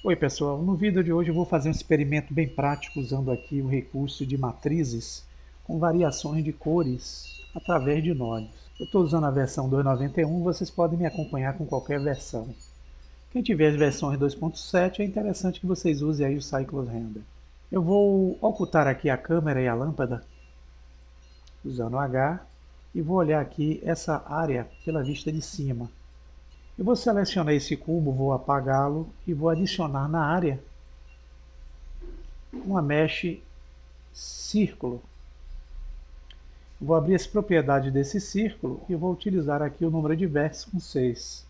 Oi pessoal, no vídeo de hoje eu vou fazer um experimento bem prático usando aqui o recurso de matrizes com variações de cores através de nodes. Eu estou usando a versão 2.91, vocês podem me acompanhar com qualquer versão. Quem tiver as versões 2.7 é interessante que vocês usem aí o Cycles Render. Eu vou ocultar aqui a câmera e a lâmpada usando o H e vou olhar aqui essa área pela vista de cima. Eu vou selecionar esse cubo, vou apagá-lo e vou adicionar na área uma mesh círculo. Vou abrir as propriedades desse círculo e vou utilizar aqui o número de vértices com 6.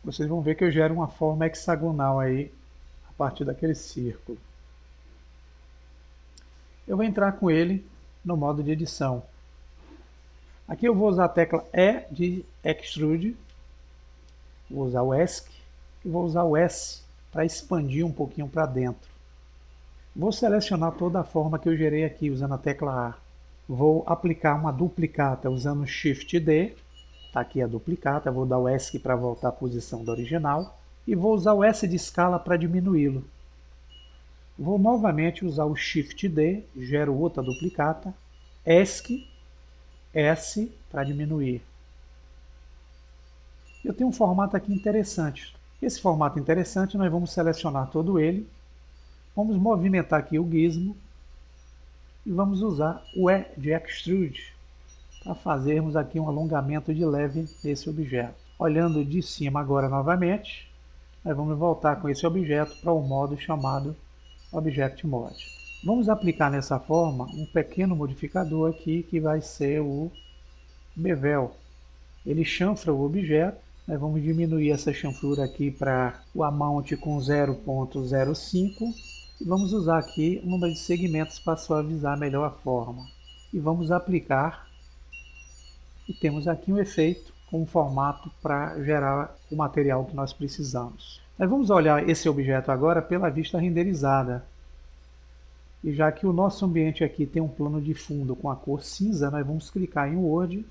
Vocês vão ver que eu gero uma forma hexagonal aí a partir daquele círculo. Eu vou entrar com ele no modo de edição. Aqui eu vou usar a tecla E de Extrude, vou usar o ESC e vou usar o S para expandir um pouquinho para dentro. Vou selecionar toda a forma que eu gerei aqui usando a tecla A. Vou aplicar uma duplicata usando o Shift D. Está aqui a duplicata, vou dar o ESC para voltar à posição da original. E vou usar o S de escala para diminuí-lo. Vou novamente usar o Shift D, gero outra duplicata, ESC, S para diminuir. Eu tenho um formato aqui interessante. Esse formato interessante nós vamos selecionar todo ele. Vamos movimentar aqui o gizmo e vamos usar o E de Extrude para fazermos aqui um alongamento de leve desse objeto. Olhando de cima agora novamente, nós vamos voltar com esse objeto para o modo chamado Object Mode. Vamos aplicar nessa forma um pequeno modificador aqui que vai ser o Bevel. Ele chanfra o objeto. Nós vamos diminuir essa chanfrura aqui para o amount com 0.05 e vamos usar aqui o número de segmentos para suavizar melhor a forma. E vamos aplicar e temos aqui um efeito com um formato para gerar o material que nós precisamos. Nós vamos olhar esse objeto agora pela vista renderizada. E já que o nosso ambiente aqui tem um plano de fundo com a cor cinza, nós vamos clicar em Word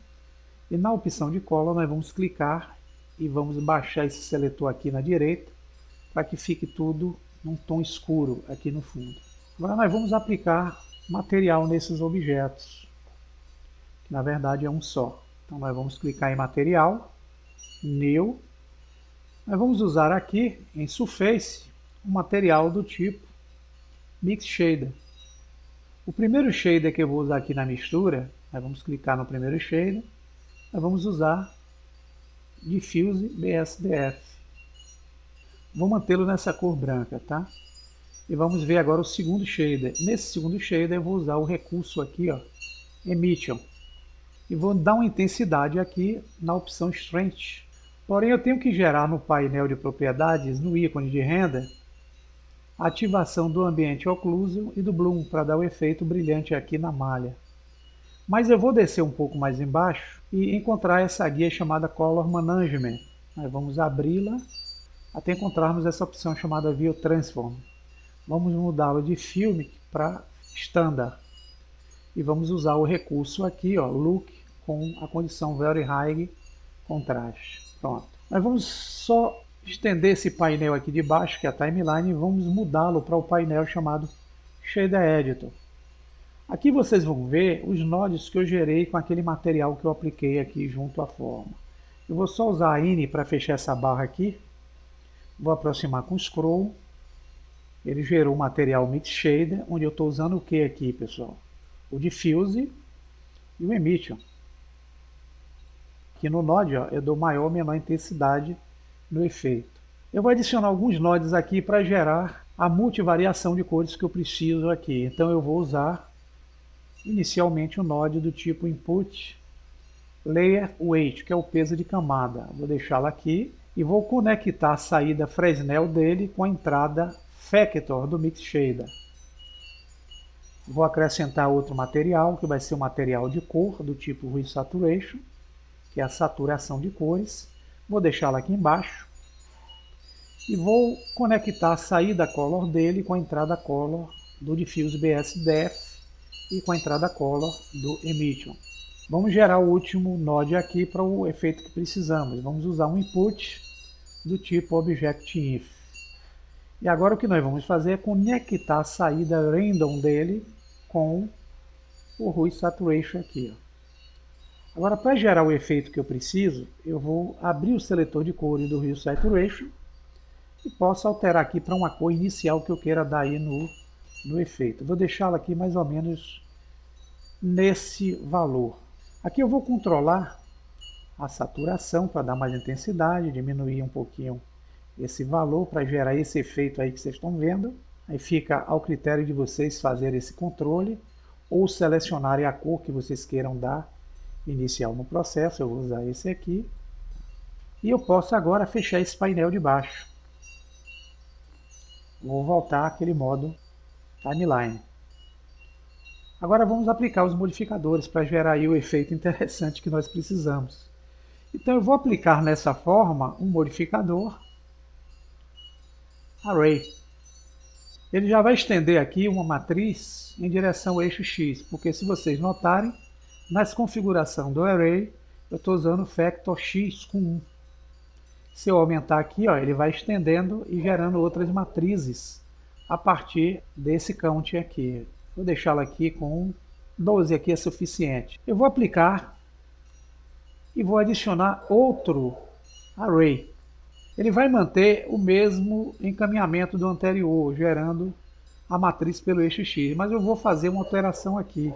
e na opção de Color nós vamos clicar e vamos baixar esse seletor aqui na direita para que fique tudo num tom escuro aqui no fundo. Agora nós vamos aplicar material nesses objetos, que na verdade é um só. Então nós vamos clicar em Material, New. Nós vamos usar aqui em Surface um material do tipo Mix Shader. O primeiro shader que eu vou usar aqui na mistura, nós vamos clicar no primeiro shader, nós vamos usar Diffuse BSDF. Vou mantê-lo nessa cor branca, tá? E vamos ver agora o segundo shader. Nesse segundo shader eu vou usar o recurso aqui, ó, Emission. E vou dar uma intensidade aqui na opção Strength. Porém eu tenho que gerar no painel de propriedades, no ícone de render, a ativação do ambiente Occlusion e do Bloom para dar o efeito brilhante aqui na malha. Mas eu vou descer um pouco mais embaixo e encontrar essa guia chamada Color Management. Nós vamos abri-la até encontrarmos essa opção chamada View Transform. Vamos mudá-lo de Filmic para Standard. E vamos usar o recurso aqui, ó, Look, com a condição Very High Contrast. Pronto. Nós vamos só estender esse painel aqui de baixo, que é a timeline, e vamos mudá-lo para o painel chamado Shader Editor. Aqui vocês vão ver os nodes que eu gerei com aquele material que eu apliquei aqui junto à forma. Eu vou só usar a INI para fechar essa barra aqui. Vou aproximar com o Scroll. Ele gerou o material Mix Shader, onde eu estou usando o que aqui, pessoal? O Diffuse e o Emission. Aqui no node, ó, eu dou maior ou menor intensidade no efeito. Eu vou adicionar alguns nodes aqui para gerar a multivariação de cores que eu preciso aqui. Então eu vou usar inicialmente o node do tipo Input Layer Weight, que é o peso de camada. Vou deixá-lo aqui e vou conectar a saída Fresnel dele com a entrada Factor do Mix Shader. Vou acrescentar outro material, que vai ser um material de cor do tipo Resaturation, que é a saturação de cores. Vou deixá-lo aqui embaixo e vou conectar a saída Color dele com a entrada Color do Diffuse BSDF e com a entrada Color do Emission. Vamos gerar o último node aqui para o efeito que precisamos. Vamos usar um Input do tipo ObjectInf. E agora o que nós vamos fazer é conectar a saída random dele com o Hue Saturation aqui. Agora, para gerar o efeito que eu preciso, eu vou abrir o seletor de cores do Hue Saturation e posso alterar aqui para uma cor inicial que eu queira dar aí no efeito. Vou deixá-lo aqui mais ou menos nesse valor. Aqui eu vou controlar a saturação para dar mais intensidade, diminuir um pouquinho esse valor para gerar esse efeito aí que vocês estão vendo. Aí fica ao critério de vocês fazerem esse controle ou selecionarem a cor que vocês queiram dar inicial no processo. Eu vou usar esse aqui. E eu posso agora fechar esse painel de baixo. Vou voltar àquele modo timeline. Agora vamos aplicar os modificadores para gerar aí o efeito interessante que nós precisamos. Então eu vou aplicar nessa forma um modificador Array. Ele já vai estender aqui uma matriz em direção ao eixo X, porque se vocês notarem, nas configurações do Array, eu estou usando o factor X com 1. Se eu aumentar aqui, ó, ele vai estendendo e gerando outras matrizes a partir desse count aqui. Vou deixá-lo aqui com 12, aqui é suficiente. Eu vou aplicar e vou adicionar outro array. Ele vai manter o mesmo encaminhamento do anterior, gerando a matriz pelo eixo X, mas eu vou fazer uma alteração aqui.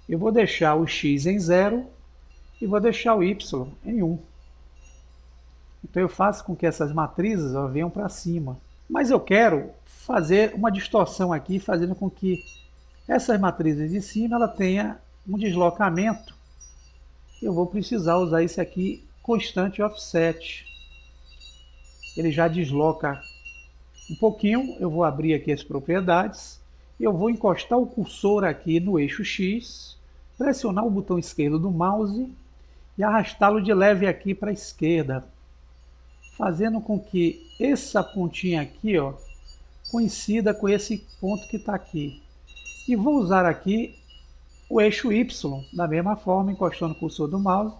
Eu vou deixar o X em 0 e vou deixar o Y em 1. Então eu faço com que essas matrizes venham para cima. Mas eu quero fazer uma distorção aqui, fazendo com que essas matrizes de cima ela tenha um deslocamento. Eu vou precisar usar esse aqui, constante offset. Ele já desloca um pouquinho. Eu vou abrir aqui as propriedades. Eu vou encostar o cursor aqui no eixo X, pressionar o botão esquerdo do mouse e arrastá-lo de leve aqui para a esquerda, fazendo com que essa pontinha aqui, ó, coincida com esse ponto que está aqui. E vou usar aqui o eixo Y, da mesma forma, encostando o cursor do mouse,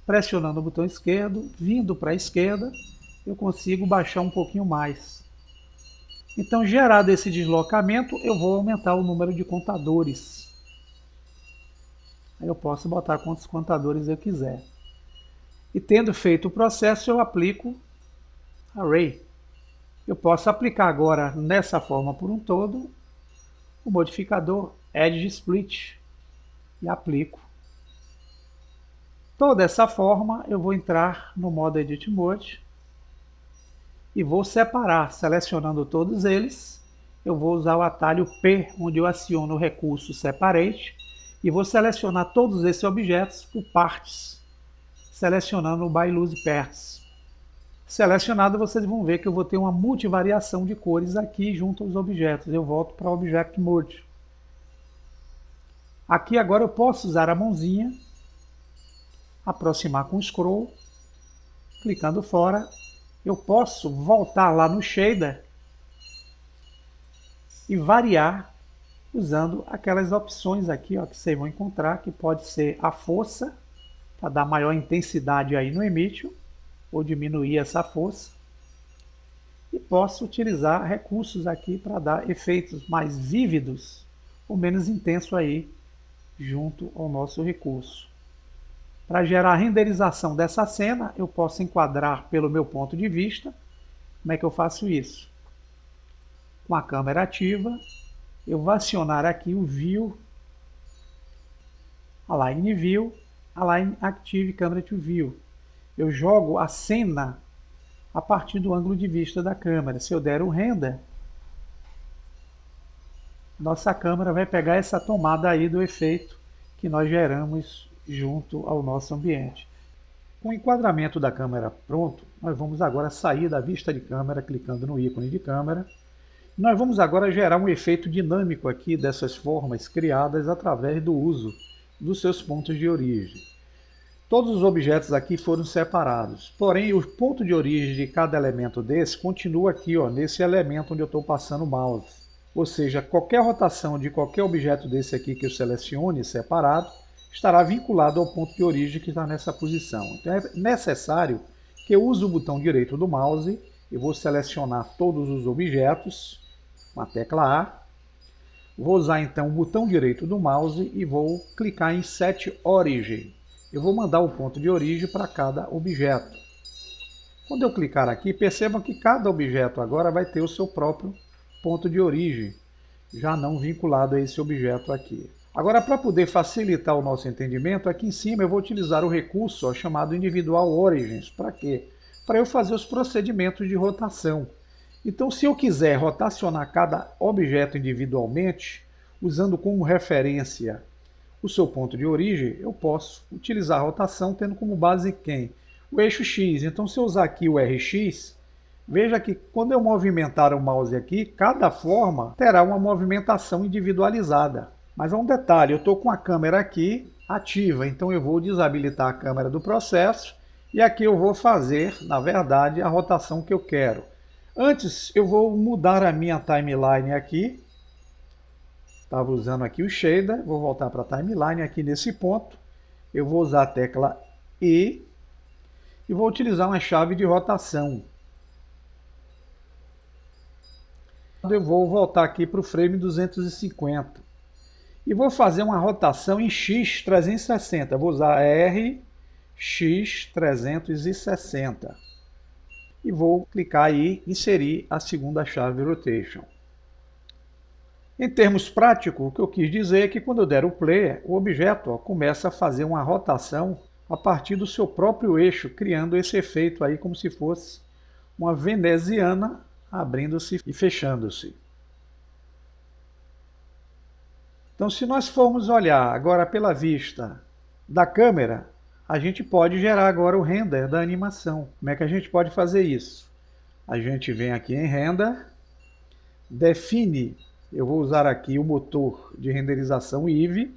pressionando o botão esquerdo, vindo para a esquerda, eu consigo baixar um pouquinho mais. Então, gerado esse deslocamento, eu vou aumentar o número de contadores. Aí eu posso botar quantos contadores eu quiser. E tendo feito o processo, eu aplico Array. Eu posso aplicar agora, nessa forma por um todo, o modificador Edge Split. E aplico. Toda essa forma, eu vou entrar no modo Edit Mode e vou separar, selecionando todos eles. Eu vou usar o atalho P, onde eu aciono o recurso Separate, e vou selecionar todos esses objetos por partes, selecionando o By Loose Parts. Selecionado, vocês vão ver que eu vou ter uma multivariação de cores aqui junto aos objetos. Eu volto para o Object Mode. Aqui agora eu posso usar a mãozinha, aproximar com o scroll, clicando fora. Eu posso voltar lá no shader e variar usando aquelas opções aqui, ó, que vocês vão encontrar, que pode ser a força, para dar maior intensidade aí no emission, ou diminuir essa força. E posso utilizar recursos aqui para dar efeitos mais vívidos ou menos intensos aí junto ao nosso recurso. Para gerar a renderização dessa cena, eu posso enquadrar pelo meu ponto de vista. Como é que eu faço isso? Com a câmera ativa, eu vou acionar aqui o View, Align View, Align Active Camera to View. Eu jogo a cena a partir do ângulo de vista da câmera. Se eu der o Render, nossa câmera vai pegar essa tomada aí do efeito que nós geramos junto ao nosso ambiente. Com o enquadramento da câmera pronto, nós vamos agora sair da vista de câmera, clicando no ícone de câmera. Nós vamos agora gerar um efeito dinâmico aqui dessas formas criadas através do uso dos seus pontos de origem. Todos os objetos aqui foram separados, porém o ponto de origem de cada elemento desse continua aqui, ó, nesse elemento onde eu estou passando o mouse. Ou seja, qualquer rotação de qualquer objeto desse aqui que eu selecione separado, estará vinculado ao ponto de origem que está nessa posição. Então é necessário que eu uso o botão direito do mouse, eu vou selecionar todos os objetos com a tecla A. Vou usar então o botão direito do mouse e vou clicar em Set Origin. Eu vou mandar o ponto de origem para cada objeto. Quando eu clicar aqui, percebam que cada objeto agora vai ter o seu próprio ponto de origem, já não vinculado a esse objeto aqui. Agora, para poder facilitar o nosso entendimento, aqui em cima eu vou utilizar o recurso chamado Individual Origins. Para quê? Para eu fazer os procedimentos de rotação. Então, se eu quiser rotacionar cada objeto individualmente, usando como referência o seu ponto de origem, eu posso utilizar a rotação tendo como base quem? O eixo X. Então, se eu usar aqui o RX, veja que quando eu movimentar o mouse aqui, cada forma terá uma movimentação individualizada. Mas há um detalhe, eu estou com a câmera aqui ativa, então eu vou desabilitar a câmera do processo e aqui eu vou fazer, na verdade, a rotação que eu quero. Antes, eu vou mudar a minha timeline aqui. Estava usando aqui o shader, vou voltar para a timeline aqui nesse ponto. Eu vou usar a tecla E e vou utilizar uma chave de rotação. Eu vou voltar aqui para o frame 250. E vou fazer uma rotação em X360. Vou usar RX360. E vou clicar aí, inserir a segunda chave Rotation. Em termos práticos, o que eu quis dizer é que quando eu der o play, o objeto começa a fazer uma rotação a partir do seu próprio eixo, criando esse efeito aí como se fosse uma veneziana abrindo-se e fechando-se. Então, se nós formos olhar agora pela vista da câmera, a gente pode gerar agora o render da animação. Como é que a gente pode fazer isso? A gente vem aqui em Render, define, eu vou usar aqui o motor de renderização Eevee.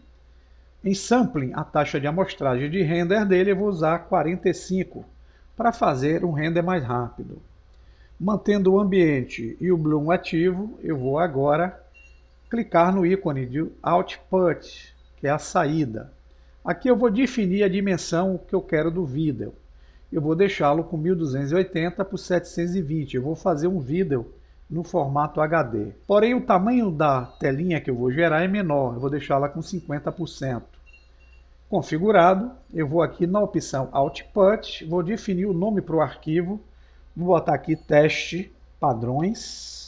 Em Sampling, a taxa de amostragem de render dele eu vou usar 45 para fazer um render mais rápido. Mantendo o ambiente e o bloom ativo, eu vou agora clicar no ícone de Output, que é a saída. Aqui eu vou definir a dimensão que eu quero do vídeo. Eu vou deixá-lo com 1280 por 720. Eu vou fazer um vídeo no formato HD. Porém, o tamanho da telinha que eu vou gerar é menor. Eu vou deixá-la com 50%. Configurado, eu vou aqui na opção Output, vou definir o nome para o arquivo. Vou botar aqui teste padrões.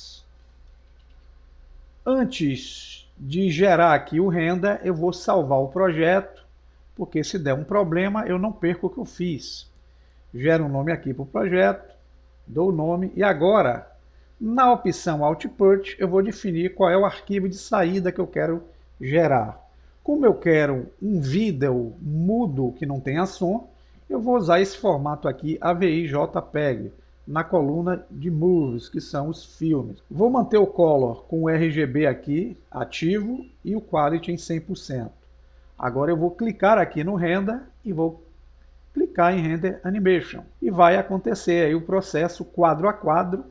Antes de gerar aqui o render, eu vou salvar o projeto, porque se der um problema, eu não perco o que eu fiz. Gero um nome aqui para o projeto, dou o nome, e agora, na opção Output, eu vou definir qual é o arquivo de saída que eu quero gerar. Como eu quero um vídeo mudo que não tenha som, eu vou usar esse formato aqui, AVI JPEG, na coluna de Movies, que são os filmes. Vou manter o Color com o RGB aqui ativo e o Quality em 100%. Agora eu vou clicar aqui no Render e vou clicar em Render Animation. E vai acontecer aí o processo quadro a quadro,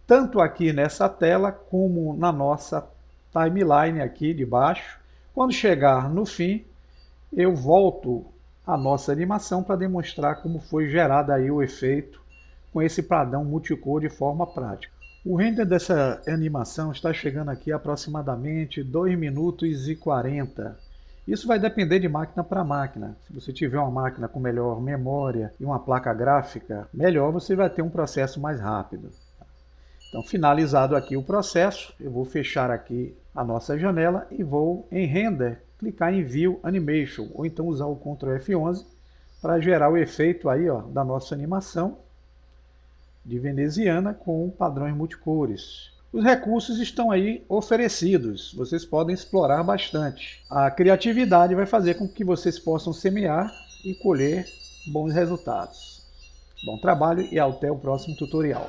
tanto aqui nessa tela como na nossa timeline aqui de baixo. Quando chegar no fim, eu volto à nossa animação para demonstrar como foi gerado aí o efeito com esse padrão multicor de forma prática. O render dessa animação está chegando aqui a aproximadamente 2 minutos e 40. Isso vai depender de máquina para máquina. Se você tiver uma máquina com melhor memória e uma placa gráfica melhor, você vai ter um processo mais rápido. Então, finalizado aqui o processo, eu vou fechar aqui a nossa janela e vou em Render, clicar em View Animation, ou então usar o Ctrl F11 para gerar o efeito aí, ó, da nossa animação de veneziana com padrões multicores. Os recursos estão aí oferecidos, vocês podem explorar bastante. A criatividade vai fazer com que vocês possam semear e colher bons resultados. Bom trabalho e até o próximo tutorial.